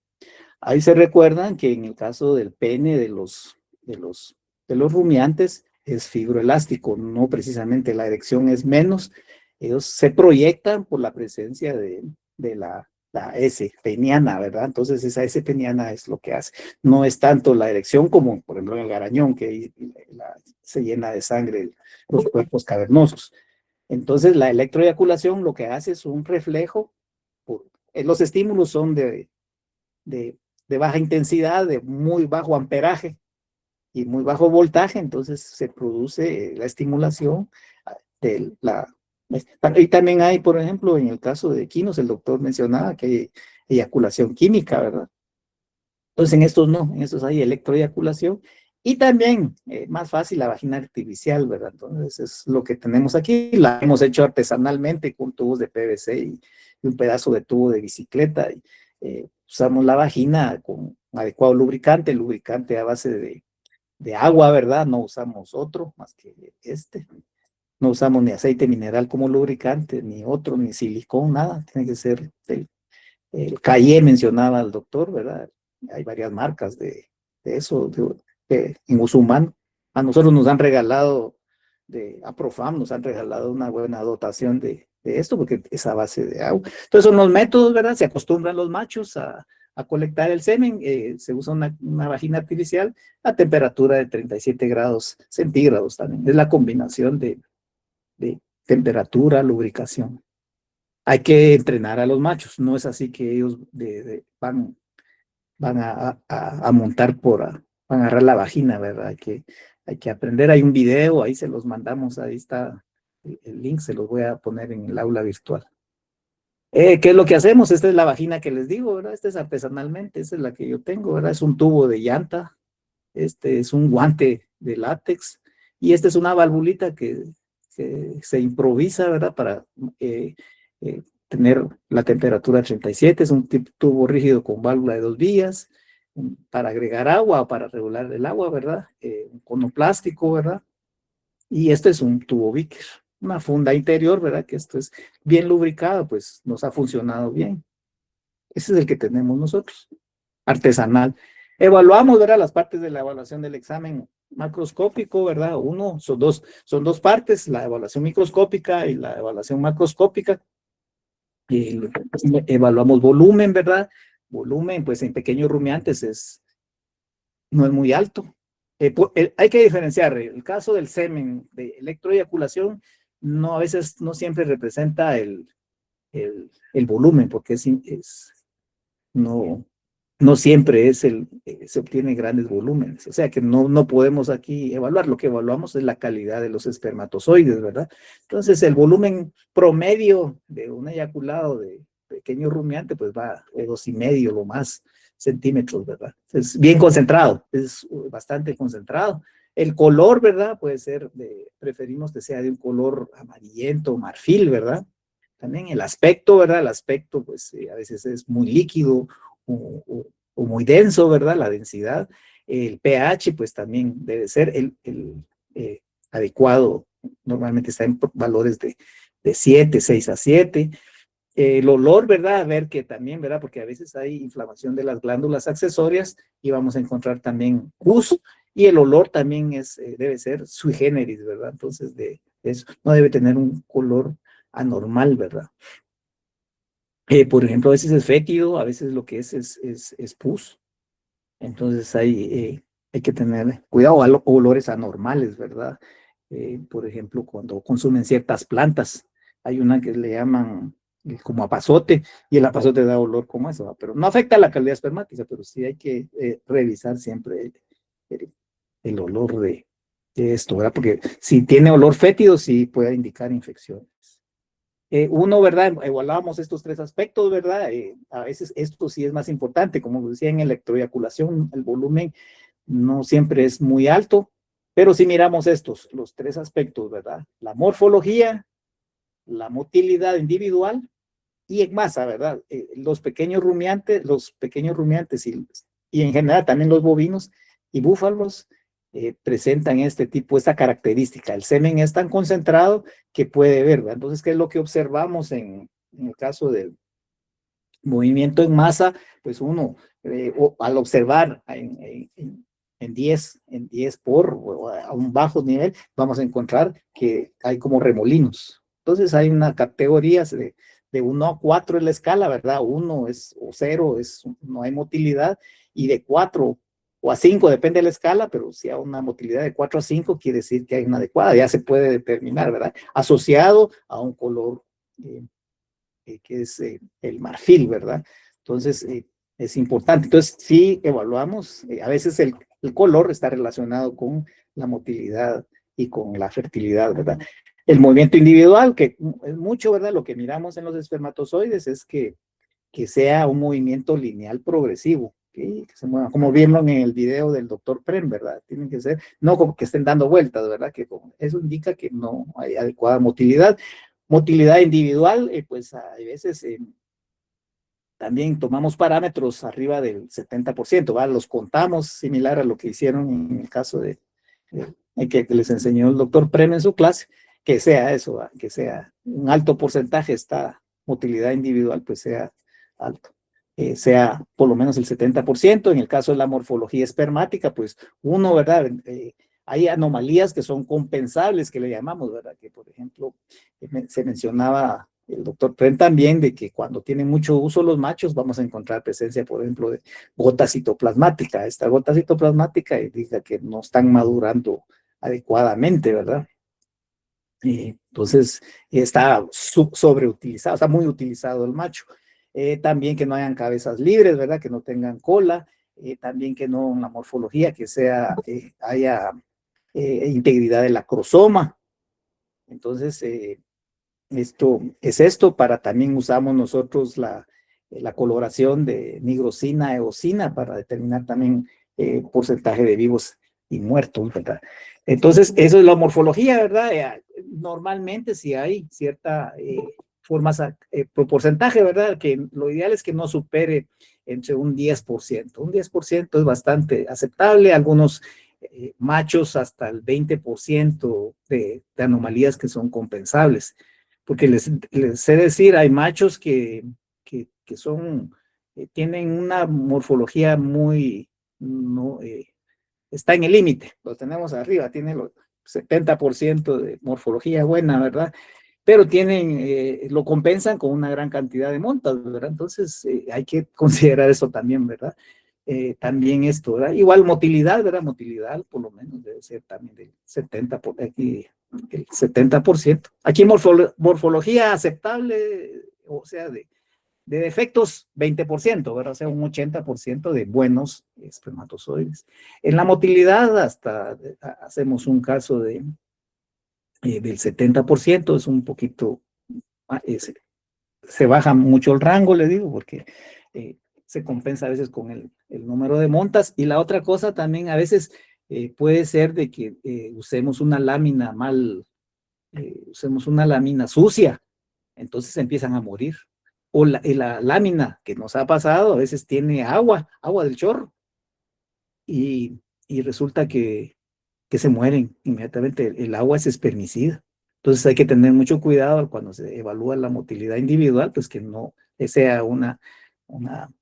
Ahí se recuerdan que en el caso del pene de los, de los rumiantes es fibroelástico, no precisamente la erección es menos, ellos se proyectan por la presencia de la S peniana, ¿verdad? Entonces esa S peniana es lo que hace. No es tanto la erección como, por ejemplo, en el garañón, que se llena de sangre los cuerpos cavernosos. Entonces la electroeyaculación lo que hace es un reflejo, los estímulos son de, de baja intensidad, de muy bajo amperaje y muy bajo voltaje, entonces se produce la estimulación de la... Y también hay, por ejemplo, en el caso de equinos, el doctor mencionaba que hay eyaculación química, ¿verdad? Entonces en estos no, en estos hay electroeyaculación y también más fácil la vagina artificial, ¿verdad? Entonces es lo que tenemos aquí, la hemos hecho artesanalmente con tubos de PVC y un pedazo de tubo de bicicleta. Usamos la vagina con adecuado lubricante a base de agua, ¿verdad? No usamos otro más que este. No usamos ni aceite mineral como lubricante, ni otro, ni silicón, nada. Tiene que ser el Calle mencionaba al doctor, ¿verdad? Hay varias marcas de eso, en uso humano. A nosotros nos han regalado, a Profam nos han regalado una buena dotación de esto, porque es a base de agua. Entonces son los métodos, ¿verdad? Se acostumbran los machos a colectar el semen, se usa una vagina artificial a temperatura de 37 grados centígrados también. Es la combinación de temperatura, lubricación. Hay que entrenar a los machos, no es así que ellos van a montar van a agarrar la vagina, ¿verdad? Hay que aprender, hay un video, ahí se los mandamos, ahí está el link, se los voy a poner en el aula virtual. ¿Qué es lo que hacemos? Esta es la vagina que les digo, ¿verdad? Esta es artesanalmente, esta es la que yo tengo, ¿verdad? Es un tubo de llanta, este es un guante de látex y esta es una valvulita que se improvisa, ¿verdad? Para tener la temperatura 37, es un tubo rígido con válvula de 2 vías, para agregar agua o para regular el agua, ¿verdad? Un cono plástico, ¿verdad? Y este es un tubo Vicker, una funda interior, ¿verdad? Que esto es bien lubricado, pues nos ha funcionado bien. Ese es el que tenemos nosotros, artesanal. Evaluamos, ¿verdad? Las partes de la evaluación del examen macroscópico, ¿verdad? Son dos partes, la evaluación microscópica y la evaluación macroscópica. Y evaluamos volumen, ¿verdad? Volumen, pues en pequeños rumiantes no es muy alto. Hay que diferenciar el caso del semen de electroeyaculación, no a veces no siempre representa el volumen, porque no, no siempre se obtienen grandes volúmenes. O sea que no podemos aquí evaluar. Lo que evaluamos es la calidad de los espermatozoides, ¿verdad? Entonces, el volumen promedio de un eyaculado de pequeño rumiante, pues va de 2,5 lo más centímetros, ¿verdad? Es bien concentrado, es bastante concentrado. El color, ¿verdad? Puede ser, preferimos que sea de un color amarillento, marfil, ¿verdad? También el aspecto, ¿verdad? El aspecto, pues a veces es muy líquido o muy denso, ¿verdad? La densidad. El pH, pues también debe ser adecuado. Normalmente está en valores de 7, 6 a 7. El olor, ¿verdad? A ver que también, ¿verdad? Porque a veces hay inflamación de las glándulas accesorias y vamos a encontrar también pus, y el olor también debe ser sui generis, ¿verdad? Entonces, eso no debe tener un color anormal, ¿verdad? Por ejemplo, a veces es fétido, a veces lo que es pus. Entonces hay que tener cuidado a olores anormales, ¿verdad? Por ejemplo, cuando consumen ciertas plantas, hay una que le llaman como apazote, y el apazote da olor como eso, ¿va? Pero no afecta la calidad espermática, pero sí hay que revisar siempre el, el olor de esto, ¿verdad? Porque si tiene olor fétido, sí puede indicar infecciones. Uno, ¿verdad? Evaluamos estos tres aspectos, ¿verdad? A veces esto sí es más importante, como decía en electroeyaculación, el volumen no siempre es muy alto, pero si miramos los tres aspectos, ¿verdad? La morfología, la motilidad individual y en masa, ¿verdad? Los pequeños rumiantes y en general también los bovinos y búfalos presentan esta característica. El semen es tan concentrado que puede ver, ¿verdad? Entonces, ¿qué es lo que observamos en el caso del movimiento en masa? Pues uno, al observar en 10 o a un bajo nivel, vamos a encontrar que hay como remolinos. Entonces hay una categoría de 1 a 4 en la escala, ¿verdad? 1 o 0 no hay motilidad, y de 4 o a 5 depende de la escala, pero si hay una motilidad de 4 a 5 quiere decir que hay una adecuada, ya se puede determinar, ¿verdad? Asociado a un color que es el marfil, ¿verdad? Entonces, es importante. Entonces, sí evaluamos, a veces el color está relacionado con la motilidad y con la fertilidad, ¿verdad? El movimiento individual, que es mucho, ¿verdad? Lo que miramos en los espermatozoides es que sea un movimiento lineal progresivo, ¿sí? Que se muevan, como vieron en el video del doctor Prem, ¿verdad? Tienen que ser, no como que estén dando vueltas, ¿verdad? Eso indica que no hay adecuada motilidad. Motilidad individual, pues a veces también tomamos parámetros arriba del 70%, ¿va? Los contamos similar a lo que hicieron en el caso que les enseñó el doctor Prem en su clase, que sea eso, ¿va? Que sea un alto porcentaje, esta motilidad individual, pues sea alto. Sea por lo menos el 70%. En el caso de la morfología espermática, pues uno, ¿verdad? Hay anomalías que son compensables, que le llamamos, ¿verdad? Que, por ejemplo, se mencionaba el doctor Prem también de que cuando tienen mucho uso los machos vamos a encontrar presencia, por ejemplo, de gota citoplasmática. Esta gota citoplasmática indica que no están madurando adecuadamente, ¿verdad? Entonces, está sobreutilizado, está muy utilizado el macho. También que no hayan cabezas libres, ¿verdad? Que no tengan cola. También que no, la morfología, que haya integridad del acrosoma. Entonces, para también usamos nosotros la coloración de nigrosina, eosina, para determinar también porcentaje de vivos y muertos, ¿verdad? Entonces, eso es la morfología, ¿verdad? Normalmente si hay cierta por porcentaje, ¿verdad? Que lo ideal es que no supere entre un 10%. Un 10% es bastante aceptable. Algunos machos hasta el 20% de anomalías que son compensables, porque les sé decir, hay machos que son, tienen una morfología muy, no, está en el límite, lo tenemos arriba, tienen los 70% de morfología buena, ¿verdad? Pero lo compensan con una gran cantidad de montas, ¿verdad? Entonces, hay que considerar eso también, ¿verdad? También esto, ¿verdad? Igual motilidad, ¿verdad? Motilidad por lo menos debe ser también del 70%, aquí, el 70%. Aquí morfología aceptable, o sea, de defectos 20%, ¿verdad? O sea, un 80% de buenos espermatozoides. En la motilidad hasta hacemos un caso del 70%, es un poquito, se baja mucho el rango, le digo, porque se compensa a veces con el número de montas. Y la otra cosa también a veces puede ser de que usemos una lámina sucia, entonces empiezan a morir. O la lámina que nos ha pasado a veces tiene agua del chorro, y resulta que se mueren inmediatamente. El agua es espermicida. Entonces hay que tener mucho cuidado cuando se evalúa la motilidad individual, pues que no sea una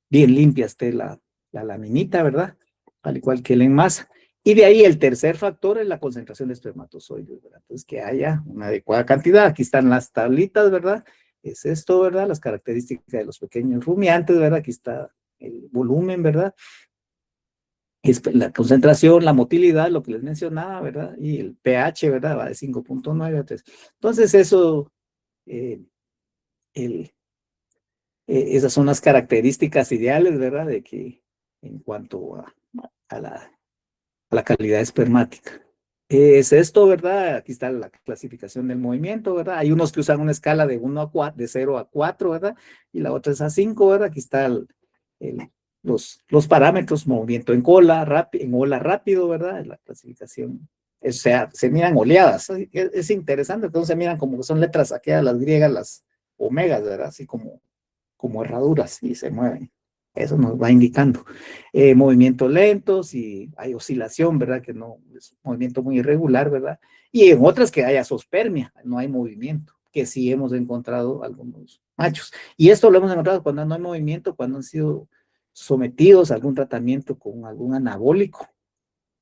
bien limpia esté la laminita, ¿verdad? Al igual que el en masa. Y de ahí el tercer factor es la concentración de espermatozoides, ¿verdad? Entonces que haya una adecuada cantidad. Aquí están las tablitas, ¿verdad? Es esto, ¿verdad? Las características de los pequeños rumiantes, ¿verdad? Aquí está el volumen, ¿verdad? Es la concentración, la motilidad, lo que les mencionaba, ¿verdad? Y el pH, ¿verdad? Va de 5.9 a 3. Entonces, eso, eh, el, esas son las características ideales, ¿verdad? De que en cuanto a la calidad espermática. Es esto, ¿verdad? Aquí está la clasificación del movimiento, ¿verdad? Hay unos que usan una escala de 1 a 4, de 0 a 4, ¿verdad? Y la otra es a 5, ¿verdad? Aquí está los parámetros, movimiento en cola, en ola rápido, ¿verdad? La clasificación. O sea, se miran oleadas. Es interesante, entonces se miran como que son letras saqueadas, las griegas, las omegas, ¿verdad? Así como herraduras y se mueven. Eso nos va indicando. Movimientos lentos y hay oscilación, ¿verdad? Que no es un movimiento muy irregular, ¿verdad? Y en otras que hay asospermia, no hay movimiento, que sí hemos encontrado algunos machos. Y esto lo hemos encontrado cuando no hay movimiento, cuando han sido sometidos a algún tratamiento con algún anabólico.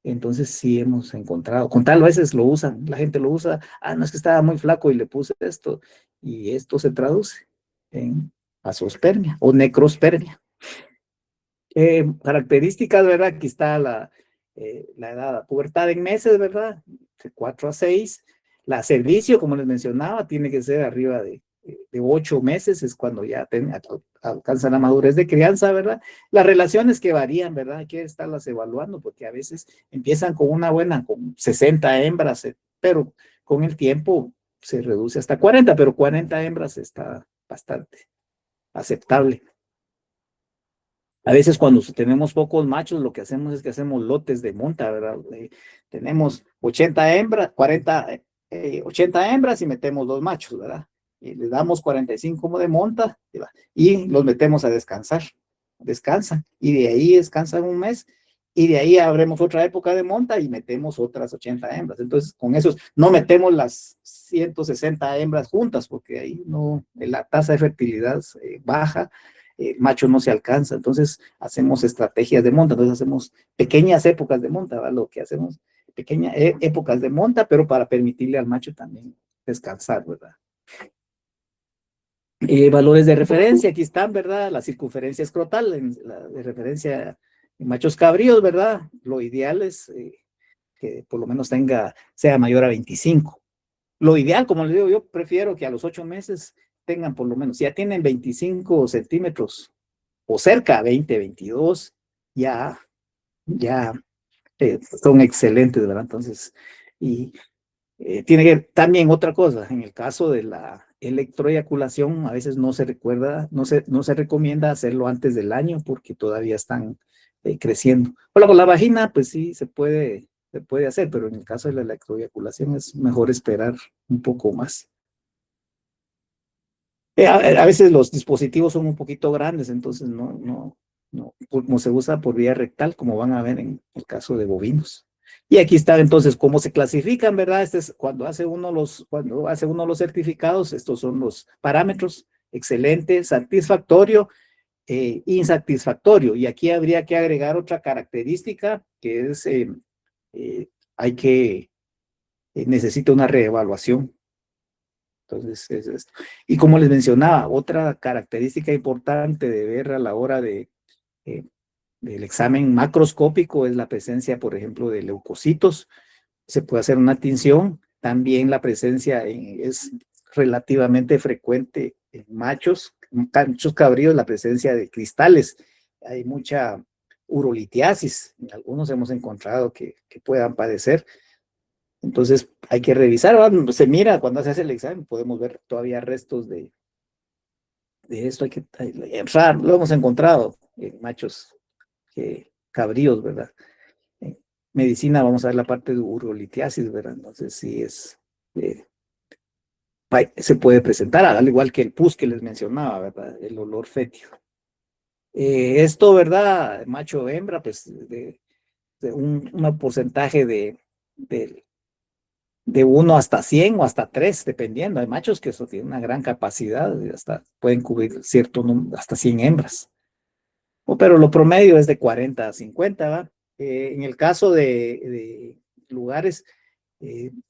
Entonces sí hemos encontrado, con tal veces lo usan, la gente lo usa, no es que estaba muy flaco y le puse esto, y esto se traduce en azospermia o necrospermia. Características, ¿verdad? Aquí está la edad, la pubertad en meses, ¿verdad? De 4 a 6. La servicio, como les mencionaba, tiene que ser arriba de 8 meses, es cuando ya alcanza la madurez de crianza, ¿verdad? Las relaciones que varían, ¿verdad? Hay que estarlas evaluando porque a veces empiezan con una buena, con 60 hembras, pero con el tiempo se reduce hasta 40, pero 40 hembras está bastante aceptable. A veces cuando tenemos pocos machos, lo que hacemos es que hacemos lotes de monta, ¿verdad? Tenemos 80 hembras, 80 hembras y metemos 2 machos, ¿verdad? Y le damos 45 como de monta y los metemos a descansar. Descansan y de ahí descansan un mes y de ahí abremos otra época de monta y metemos otras 80 hembras. Entonces, con esos no metemos las 160 hembras juntas porque ahí no, la tasa de fertilidad baja, macho no se alcanza, entonces hacemos estrategias de monta, entonces hacemos pequeñas épocas de monta, ¿verdad? Lo que hacemos, pequeñas épocas de monta, pero para permitirle al macho también descansar, ¿verdad? Valores de referencia, aquí están, ¿verdad? La circunferencia escrotal, de referencia en machos cabríos, ¿verdad? Lo ideal es que por lo menos sea mayor a 25. Lo ideal, como les digo, yo prefiero que a los 8 meses tengan por lo menos, si ya tienen 25 centímetros o cerca a 20, 22, ya son excelentes, ¿verdad? Entonces, y tiene que también otra cosa, en el caso de la electroeyaculación, a veces no se recuerda, no se recomienda hacerlo antes del año porque todavía están creciendo. Hola, con la vagina, pues sí, se puede hacer, pero en el caso de la electroeyaculación es mejor esperar un poco más. A veces los dispositivos son un poquito grandes, entonces no, como se usa por vía rectal, como van a ver en el caso de bovinos. Y aquí está entonces cómo se clasifican, ¿verdad? Este es cuando hace uno los certificados, estos son los parámetros: excelente, satisfactorio, insatisfactorio. Y aquí habría que agregar otra característica que es, eh, hay que, necesita una reevaluación. Entonces, es esto. Y como les mencionaba, otra característica importante de ver a la hora eh, del examen macroscópico es la presencia, por ejemplo, de leucocitos. Se puede hacer una tinción. También la presencia es relativamente frecuente en machos cabríos, la presencia de cristales. Hay mucha urolitiasis. En algunos hemos encontrado que puedan padecer. Entonces hay que revisar, ¿verdad? Se mira cuando se hace el examen, podemos ver todavía restos de esto. Lo hemos encontrado en machos cabríos, ¿verdad? En medicina vamos a ver la parte de urolitiasis, ¿verdad? Entonces sí eh, se puede presentar, al igual que el pus que les mencionaba, ¿verdad? El olor fétido. Esto, ¿verdad? Macho o hembra, pues de un porcentaje de de 1 hasta 100 o hasta 3 dependiendo. Hay machos que eso tiene una gran capacidad, y hasta pueden cubrir cierto número, hasta 100 hembras. Pero lo promedio es de 40 a 50, ¿va? En el caso de lugares,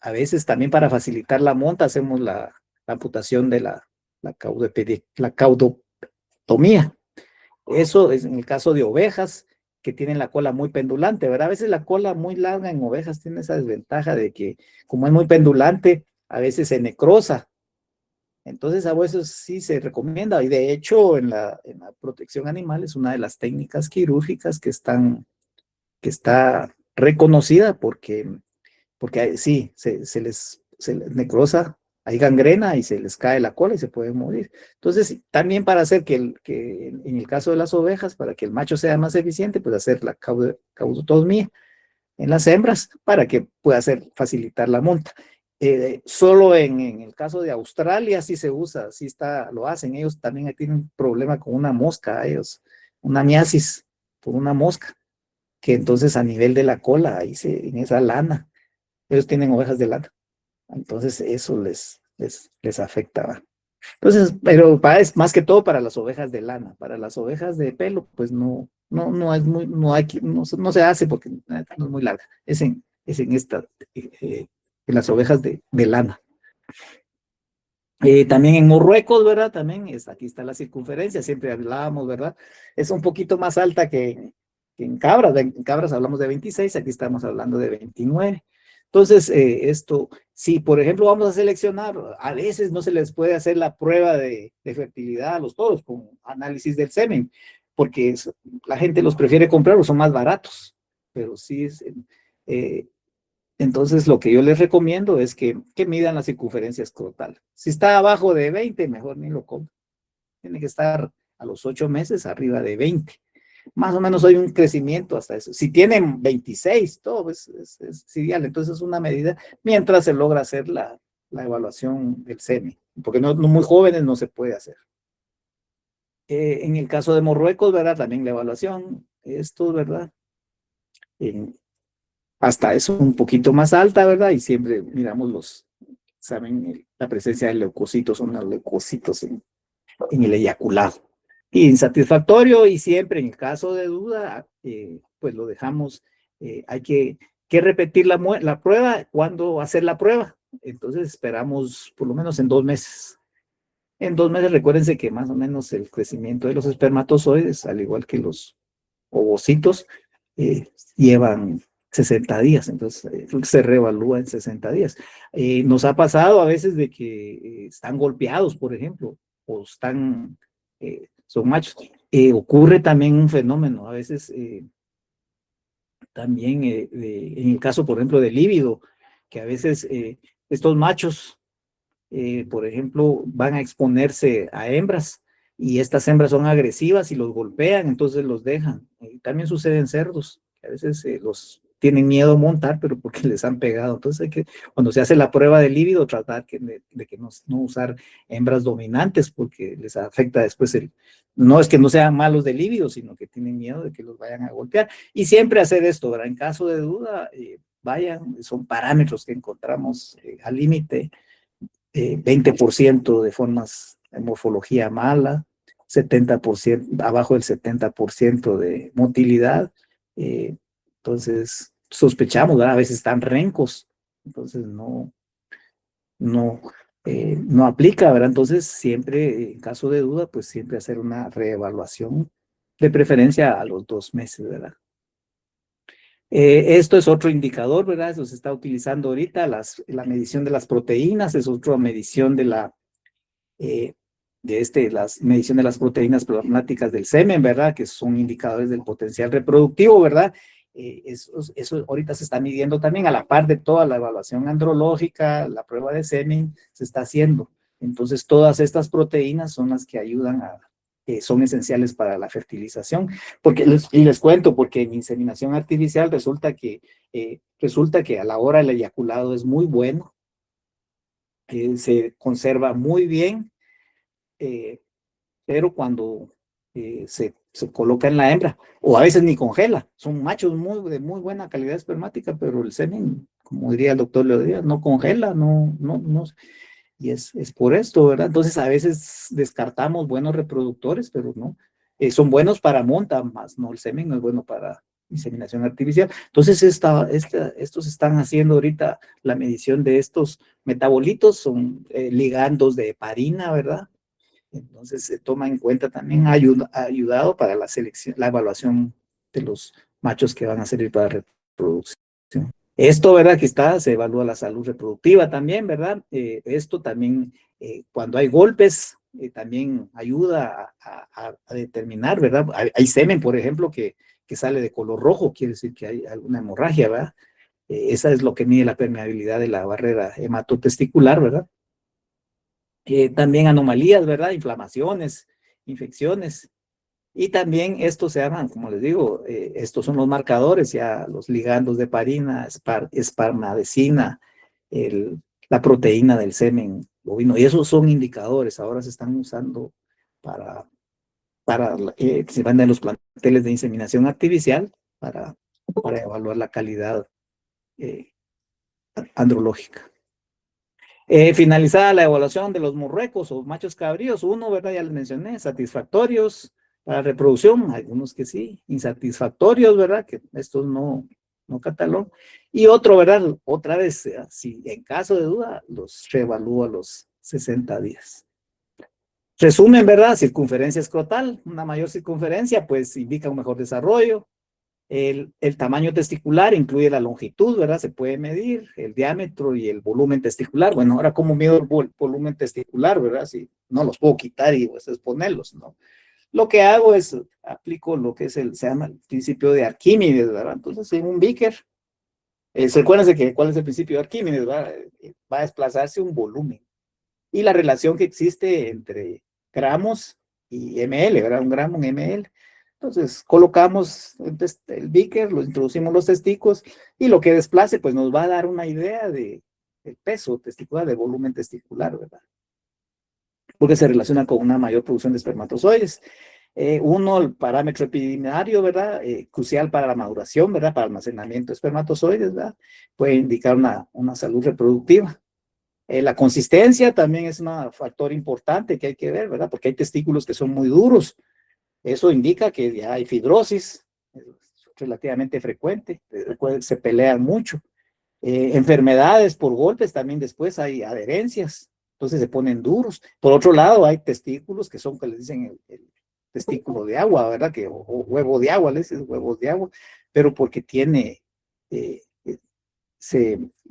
a veces también para facilitar la monta hacemos la amputación de la caudotomía. Eso es en el caso de ovejas que tienen la cola muy pendulante, ¿verdad? A veces la cola muy larga en ovejas tiene esa desventaja de que como es muy pendulante, a veces se necrosa. Entonces a veces sí se recomienda y de hecho en la protección animal es una de las técnicas quirúrgicas que está reconocida porque sí, se les necrosa, hay gangrena y se les cae la cola y se pueden morir. Entonces, también para hacer que en el caso de las ovejas, para que el macho sea más eficiente, pues hacer la caudotomía en las hembras para que pueda facilitar la monta. Solo en el caso de Australia sí se usa, sí está, lo hacen. Ellos también tienen un problema con una mosca, una miasis por una mosca, que entonces a nivel de la cola, en esa lana, ellos tienen ovejas de lana. Entonces eso les afecta. ¿Va? Entonces, pero es más que todo para las ovejas de lana, para las ovejas de pelo, pues no es muy, no se hace porque no es muy larga. Es en en las ovejas de lana. También en Marruecos, ¿verdad? También aquí está la circunferencia, siempre hablábamos, ¿verdad? Es un poquito más alta que en cabras. En cabras hablamos de 26, aquí estamos hablando de 29. Entonces, si por ejemplo vamos a seleccionar, a veces no se les puede hacer la prueba de fertilidad a los toros con análisis del semen, porque la gente los prefiere comprar o son más baratos, pero sí eh, entonces, lo que yo les recomiendo es que midan la circunferencia escrotal. Si está abajo de 20, mejor ni lo compren. Tiene que estar a los 8 meses arriba de 20. Más o menos hay un crecimiento hasta eso. Si tienen 26, todo es ideal. Entonces, es una medida mientras se logra hacer la evaluación del semen. Porque no muy jóvenes no se puede hacer. En el caso de Marruecos, ¿verdad? También la evaluación, esto, ¿verdad? En, hasta eso un poquito más alta, ¿verdad? Y siempre miramos saben, la presencia de leucocitos, son los leucocitos en el eyaculado. Y insatisfactorio y siempre en el caso de duda, pues lo dejamos, hay que repetir la prueba, ¿cuándo hacer la prueba? Entonces esperamos por lo menos en 2 meses. En 2 meses recuérdense que más o menos el crecimiento de los espermatozoides, al igual que los ovocitos, eh, llevan 60 días, entonces se reevalúa en 60 días. Nos ha pasado a veces de que están golpeados, por ejemplo, o son machos. Ocurre también un fenómeno, a veces también en el caso, por ejemplo, del líbido, que a veces estos machos por ejemplo, van a exponerse a hembras y estas hembras son agresivas y los golpean, entonces los dejan. También sucede en cerdos, que a veces los tienen miedo a montar, pero porque les han pegado. Entonces cuando se hace la prueba de líbido, tratar de que no usar hembras dominantes porque les afecta después no es que no sean malos de líbido, sino que tienen miedo de que los vayan a golpear. Y siempre hacer esto, ¿verdad? En caso de duda, son parámetros que encontramos al límite 20% de formas de morfología mala, 70%, abajo del 70% de motilidad. eh, entonces, sospechamos, ¿verdad? A veces están rencos, entonces no aplica, ¿verdad? Entonces, siempre, en caso de duda, pues siempre hacer una reevaluación, de preferencia a los 2 meses, ¿verdad? Esto es otro indicador, ¿verdad? Eso se está utilizando ahorita, la medición de las proteínas, es otra medición eh, las medición de las proteínas plasmáticas del semen, ¿verdad? Que son indicadores del potencial reproductivo, ¿verdad? Eso ahorita se está midiendo también a la par de toda la evaluación andrológica, la prueba de semen se está haciendo. Entonces, todas estas proteínas son las que ayudan son esenciales para la fertilización. Y les cuento, porque en inseminación artificial resulta que a la hora el eyaculado es muy bueno, se conserva muy bien, eh, pero cuando se coloca en la hembra, o a veces ni congela, son machos de muy buena calidad espermática, pero el semen como diría el doctor Leodía, no congela, no. Y es por esto, ¿verdad? Entonces a veces descartamos buenos reproductores, pero no. Son buenos para monta, más no, el semen no es bueno para inseminación artificial. Entonces estos están haciendo ahorita la medición de estos metabolitos, son ligandos de heparina, ¿verdad? Entonces se toma en cuenta también, ha ayudado para la selección, la evaluación de los machos que van a servir para reproducción. Esto, ¿verdad? Que está, se evalúa la salud reproductiva también, ¿verdad? Esto también, cuando hay golpes, también ayuda a determinar, ¿verdad? Hay semen, por ejemplo, que sale de color rojo, quiere decir que hay alguna hemorragia, ¿verdad? Esa es lo que mide la permeabilidad de la barrera hematotesticular, ¿verdad? También anomalías, ¿verdad? Inflamaciones, infecciones. Y también estos se llaman, como les digo, estos son los marcadores, ya los ligandos de heparina, esparmadecina, la proteína del semen bovino. Y esos son indicadores, ahora se están usando para, que se van en los planteles de inseminación artificial para evaluar la calidad eh, andrológica. Finalizada la evaluación de los morruecos o machos cabríos, uno, ¿verdad? Ya les mencioné, satisfactorios para reproducción, algunos que sí, insatisfactorios, ¿verdad? Que estos no catalogan. Y otro, ¿verdad? Otra vez, si en caso de duda, los reevalúo a los 60 días. Resumen, ¿verdad? Circunferencia escrotal, una mayor circunferencia, pues indica un mejor desarrollo. El tamaño testicular incluye la longitud, ¿verdad? Se puede medir el diámetro y el volumen testicular. Bueno, ahora, ¿cómo mido el volumen testicular, verdad? Si no los puedo quitar y pues, exponerlos, ¿no? Lo que hago es, aplico lo que se llama el principio de Arquímedes, ¿verdad? Entonces, en un beaker, recuérdense que cuál es el principio de Arquímedes, ¿verdad? Va a desplazarse un volumen. Y la relación que existe entre gramos y ml, ¿verdad? Un gramo, un ml. Entonces, colocamos el beaker, lo introducimos los testículos y lo que desplace, pues nos va a dar una idea del peso testicular, del volumen testicular, ¿verdad? Porque se relaciona con una mayor producción de espermatozoides. Uno, el parámetro epididimario, ¿verdad? Crucial para la maduración, ¿verdad? Para el almacenamiento de espermatozoides, ¿verdad? Puede indicar una salud reproductiva. La consistencia también es un factor importante que hay que ver, ¿verdad? Porque hay testículos que son muy duros. Eso indica que ya hay fibrosis, es relativamente frecuente, se pelean mucho. Enfermedades por golpes también después hay adherencias, entonces se ponen duros. Por otro lado, hay testículos que son, que les dicen el testículo de agua, ¿verdad? O huevo de agua, les dicen huevos de agua, pero porque tiene, eh,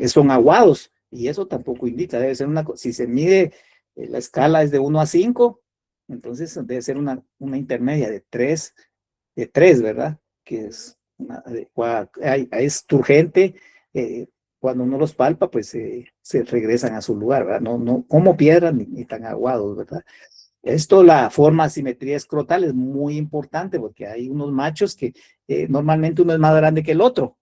son aguados, y eso tampoco indica, debe ser si se mide, la escala es de 1 a 5, entonces debe ser una intermedia de 3, ¿verdad? Que es una adecuada, es turgente, cuando uno los palpa, pues se regresan a su lugar, ¿verdad? No como piedras ni tan aguados, ¿verdad? Esto, la forma, simetría escrotal es muy importante porque hay unos machos que normalmente uno es más grande que el otro.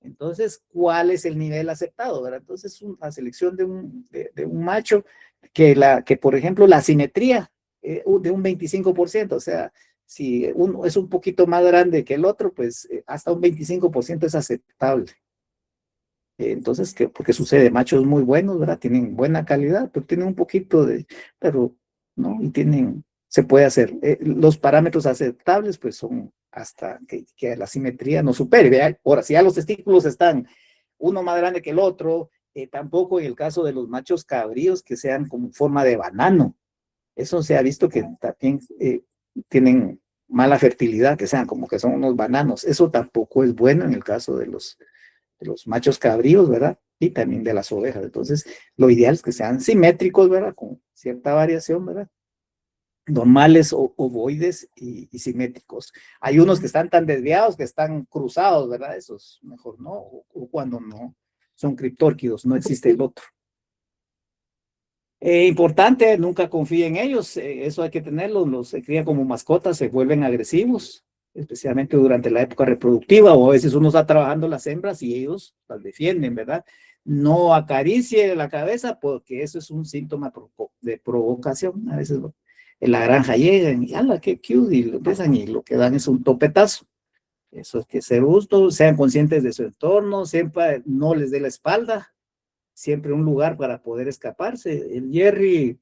Entonces, ¿cuál es el nivel aceptado, verdad? Entonces, la selección de un macho que, por ejemplo, la simetría de un 25%, o sea, si uno es un poquito más grande que el otro, pues hasta un 25% es aceptable. Entonces, porque sucede, machos muy buenos, ¿verdad? Tienen buena calidad, pero tienen un poquito pero, ¿no? Y se puede hacer. Los parámetros aceptables, pues son hasta que la simetría no supere. ¿Vea? Ahora, si ya los testículos están uno más grande que el otro, tampoco en el caso de los machos cabríos que sean como forma de banano. Eso se ha visto que también tienen mala fertilidad, que sean como que son unos bananos. Eso tampoco es bueno en el caso de los machos cabríos, ¿verdad? Y también de las ovejas. Entonces, lo ideal es que sean simétricos, ¿verdad? Con cierta variación, ¿verdad? Normales, ovoides y simétricos. Hay unos que están tan desviados que están cruzados, ¿verdad? Esos mejor no, o cuando no son criptórquidos, no existe el otro. Importante, nunca confíe en ellos, eso hay que tenerlo, los se crían como mascotas, se vuelven agresivos, especialmente durante la época reproductiva, o a veces uno está trabajando las hembras y ellos las defienden, ¿verdad? No acaricie la cabeza porque eso es un síntoma de provocación, a veces en la granja llegan y ¡ala, qué cute! Y lo besan y lo que dan es un topetazo. Eso es que ser justo, sean conscientes de su entorno, siempre no les dé la espalda, siempre un lugar para poder escaparse. El Jerry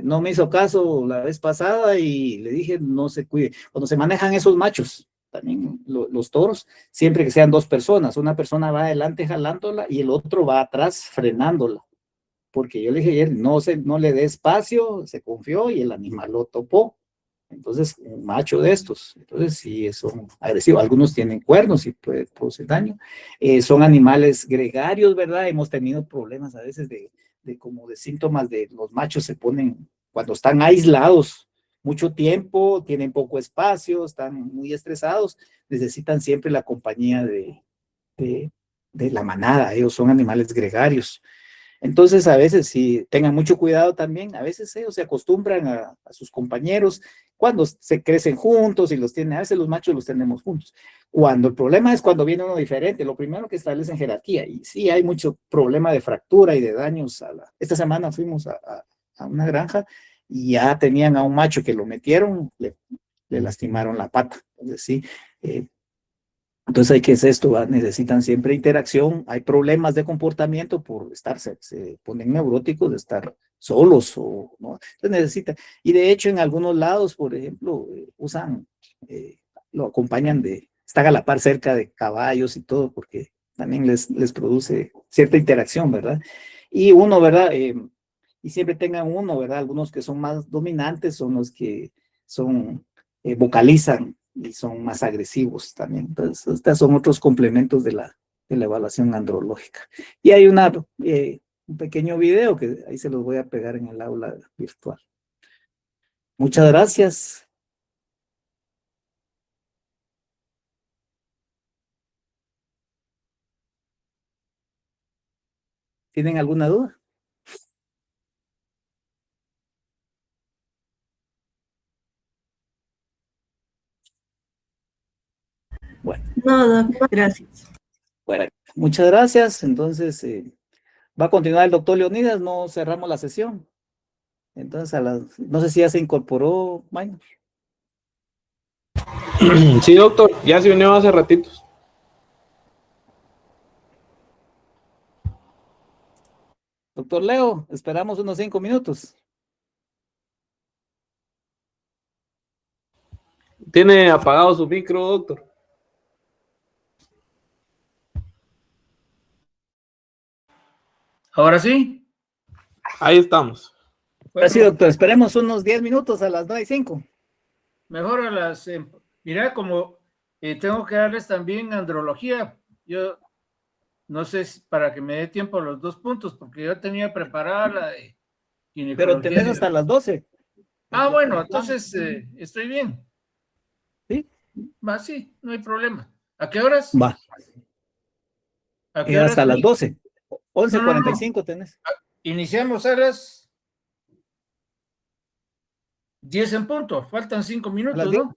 no me hizo caso la vez pasada y le dije no se cuide. Cuando se manejan esos machos, también los toros, siempre que sean dos personas, una persona va adelante jalándola y el otro va atrás frenándola. Porque yo le dije ayer, no le dé espacio, se confió y el animal lo topó. Entonces, un macho de estos, entonces sí son agresivos. Algunos tienen cuernos y puede producir daño. Son animales gregarios, ¿verdad? Hemos tenido problemas a veces de como de síntomas de los machos se ponen cuando están aislados mucho tiempo, tienen poco espacio, están muy estresados, necesitan siempre la compañía de, de la manada. Ellos son animales gregarios. Entonces, a veces, si tengan mucho cuidado también, a veces ellos se acostumbran a sus compañeros cuando se crecen juntos y los tienen, a veces los machos los tenemos juntos. Cuando el problema es cuando viene uno diferente, lo primero que establecen jerarquía, y sí hay mucho problema de fractura y de daños. Esta semana fuimos a una granja y ya tenían a un macho que lo metieron, le lastimaron la pata. Entonces, sí, entonces hay que hacer esto, ¿va? Necesitan siempre interacción, hay problemas de comportamiento por estar, se ponen neuróticos de estar solos o no, entonces necesitan, y de hecho en algunos lados, por ejemplo, usan, lo acompañan están a la par cerca de caballos y todo, porque también les produce cierta interacción, ¿verdad? Y uno, ¿verdad? Y siempre tengan uno, ¿verdad? Algunos que son más dominantes son los que son, vocalizan y son más agresivos también. Entonces, estos son otros complementos de la evaluación andrológica. Y hay un pequeño video que ahí se los voy a pegar en el aula virtual. Muchas gracias. ¿Tienen alguna duda? Bueno, No, Doc, gracias. bueno, muchas gracias. Entonces, va a continuar el doctor Leonidas, no cerramos la sesión. Entonces, no sé si ya se incorporó, Maynor. Sí, doctor, ya se unió hace ratitos. Doctor Leo, esperamos unos 5 minutos. Tiene apagado su micro, doctor. Ahora sí. Ahí estamos. Ahora sí, Bueno, doctor, esperemos unos 10 minutos a las 9:05. mejor a las. Mira, como tengo que darles también andrología, yo no sé si para que me dé tiempo a los 2 puntos, porque yo tenía preparada la de Pero ginecología. tenés hasta las 12. Bueno, entonces estoy bien. ¿Sí? Va, sí, no hay problema. ¿A qué horas? Va. ¿A qué horas? Hasta las 12. No. 11:45 tenés. Iniciamos a las 10 en punto. Faltan 5 ¿A las minutos, 10? ¿no?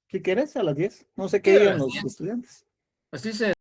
Si quieres, a las 10. No sé Sí, qué a digan las los 10. estudiantes. Así se